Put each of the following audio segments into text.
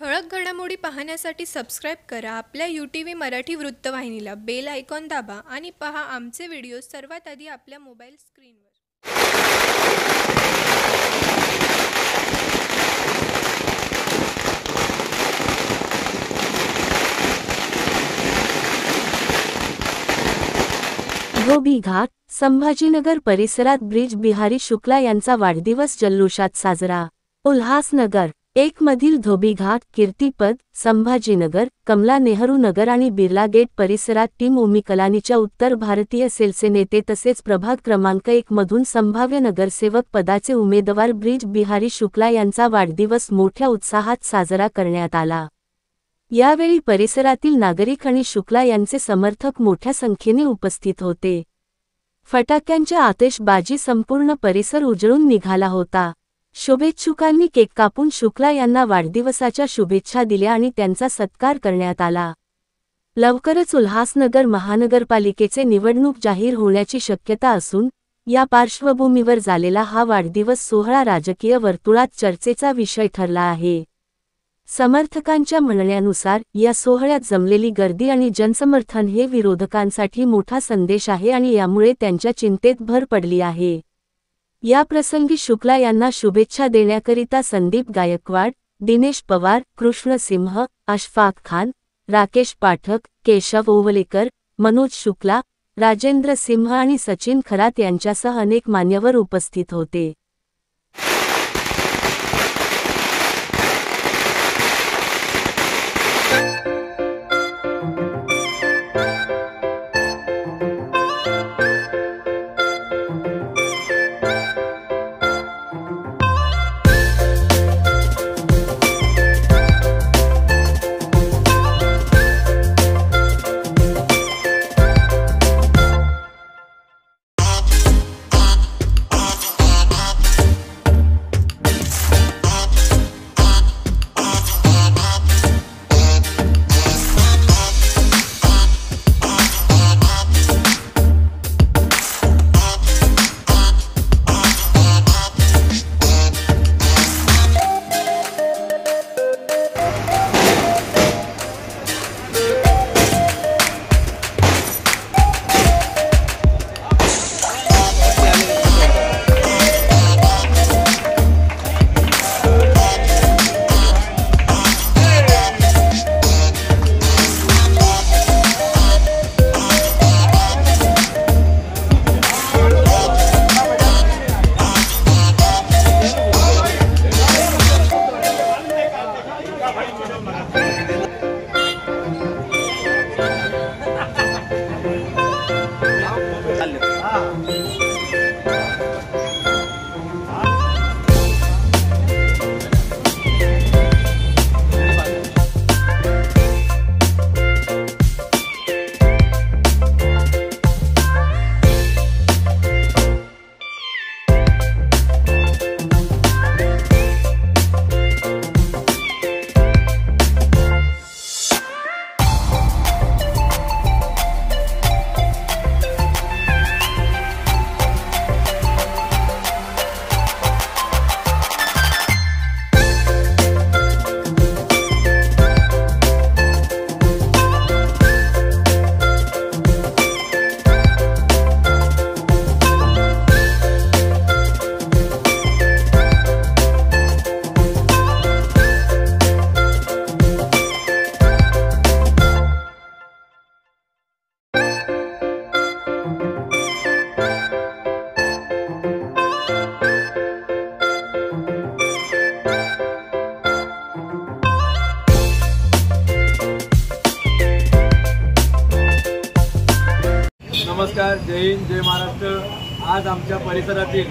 ठळक घडामोडी पाहण्यासाठी सबस्क्राईब करा आपल्या UTV मराठी वृत्तवाहिनीला. बेल आयकॉन दाबा आणि पहा आमचे व्हिडिओ सर्वात आधी आपल्या मोबाईल स्क्रीनवर. धोबी घाट, संभाजीनगर परिसरात ब्रिज बिहारी शुक्ला यांचा वाढदिवस जल्लोषात साजरा. उल्हासनगर 1 मधील धोबी घाट, कीर्तिपद, संभाजीनगर, कमला नेहरू नगर आणि बिर्ला गेट परिसरात टीम ओमी कलानीच्या उत्तर भारतीय सेलचे नेते तसेच प्रभाग क्रमांक 1 मधून संभाव्य नगरसेवक पदाचे उमेदवार ब्रिज बिहारी शुक्ला यांचा वाढदिवस मोठ्या उत्साहात साजरा करण्यात आला. यावेळी परिसरातील नागरिक आणि शुक्ला यांचे समर्थक मोठ्या संख्येने उपस्थित होते. फटाक्यांच्या आतिषबाजी संपूर्ण परिसर उजळून निघाला होता. शुभेच्छुकांनी केक कापून शुक्ला यांना वाढदिवसाच्या शुभेच्छा दिल्या आणि त्यांचा सत्कार करण्यात आला. लवकरच उल्हासनगर महानगरपालिकेचे निवडणूक जाहीर होण्याची शक्यता असून या पार्श्वभूमीवर झालेला हा वाढदिवस सोहळा राजकीय वर्तुळात चर्चेचा विषय ठरला आहे. समर्थकांच्या म्हणण्यानुसार या सोहळ्यात जमलेली गर्दी आणि जनसमर्थन हे विरोधकांसाठी मोठा संदेश आहे आणि यामुळे त्यांच्या चिंतेत भर पडली आहे. या प्रसंगी शुक्ला यांना शुभेच्छा देण्याकरिता संदीप गायकवाड, दिनेश पवार, कृष्ण सिंह, अशफाक खान, राकेश पाठक, केशव ओवलेकर, मनोज शुक्ला, राजेंद्र सिंह आणि सचिन खरात यांच्यासह अनेक मान्यवर उपस्थित होते. नमस्कार, जय हिंद, जय महाराष्ट्र. आज आमच्या परिसरातील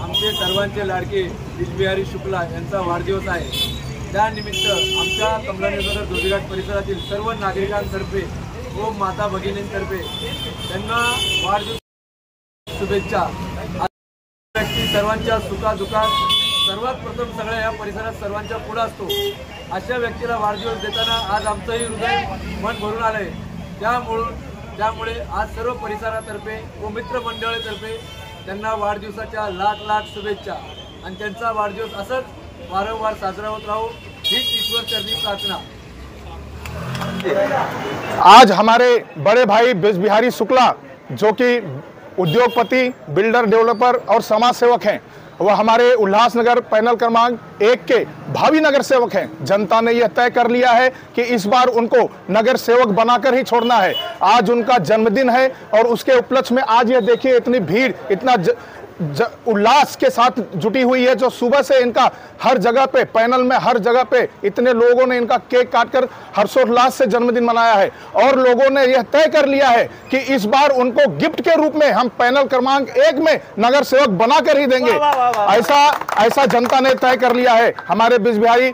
आमचे सर्वांचे लाडके ब्रिज बिहारी शुक्ला यांचा वाढदिवस आहे. त्यानिमित्त आमच्या कमलानेगर धोबीघाट परिसरातील सर्व नागरिकांतर्फे व माता भगिनींतर्फे त्यांना वाढदिवस शुभेच्छा. व्यक्ती सर्वांच्या सुखादुखात सर्वात प्रथम सगळ्या या परिसरात सर्वांच्या पुढे असतो. अशा व्यक्तीला वाढदिवस देताना आज आमचंही हृदय मन भरून आलंय. त्यामुळे आज सर्व परिसरातर्फे व मित्रमंडळातर्फे त्यांना वाढदिवसाच्या लाख लाख शुभेच्छा आणि त्यांचा वाढदिवस असंच वारंवार साजरा होत राहू हीच ईश्वर चरणी प्रार्थना। आज हमारे बड़े भाई ब्रिज बिहारी शुक्ला जो कि उद्योगपति, बिल्डर, डेवलपर और समाज सेवक हैं, वह हमारे उल्लासनगर पैनल क्रमांक 1 के भावी नगर सेवक हैं। जनता ने यह तय कर लिया है कि इस बार उनको नगर सेवक बनाकर ही छोड़ना है। आज उनका जन्मदिन है और उसके उपलक्ष्य में आज यह देखिए इतनी भीड़, इतना उल्लास के साथ जुटी हुई है, जो सुबह से इनका हर जगह पे, पैनल में हर जगह पे इतने लोगों ने इनका केक काटकर हर्षोल्लास से जन्मदिन मनाया है। और लोगों ने यह तय कर लिया है कि इस बार उनको गिफ्ट के रूप में हम पैनल क्रमांक 1 में नगर सेवक बनाकर ही देंगे। ऐसा जनता ने तय कर लिया है। हमारे ब्रिज बिहारी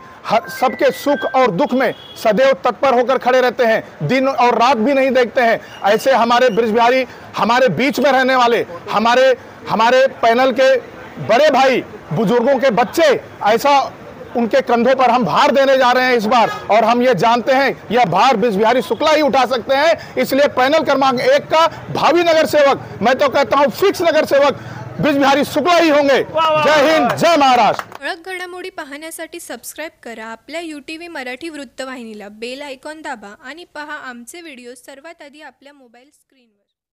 सबके सुख और दुख में सदैव तत्पर होकर खड़े रहते हैं, दिन और रात भी नहीं देखते हैं। ऐसे हमारे ब्रिज बिहारी, हमारे बीच में रहने वाले, हमारे पैनल के बड़े भाई, बुजुर्गों के बच्चे, ऐसा उनके कंधों पर हम भार देने जा रहे हैं इस बार। और हम ये जानते हैं यह भार ब्रिज बिहारी शुक्ला ही उठा सकते हैं। इसलिए पैनल क्रमांक 1 का भावी नगर सेवक, मैं तो कहता हूं फिक्स नगर सेवक ब्रिज बिहारी शुक्ला ही होंगे। जय हिंद, जय महाराष्ट्र। ठळक घडामोडी पाहण्यासाठी सबस्क्राईब करा आपल्या UTV मराठी वृत्तवाहिनीला, बेल आयकॉन दाबा आणि पहा आमचे व्हिडिओ सर्वात आधी आपल्या मोबाईल स्क्रीनवर।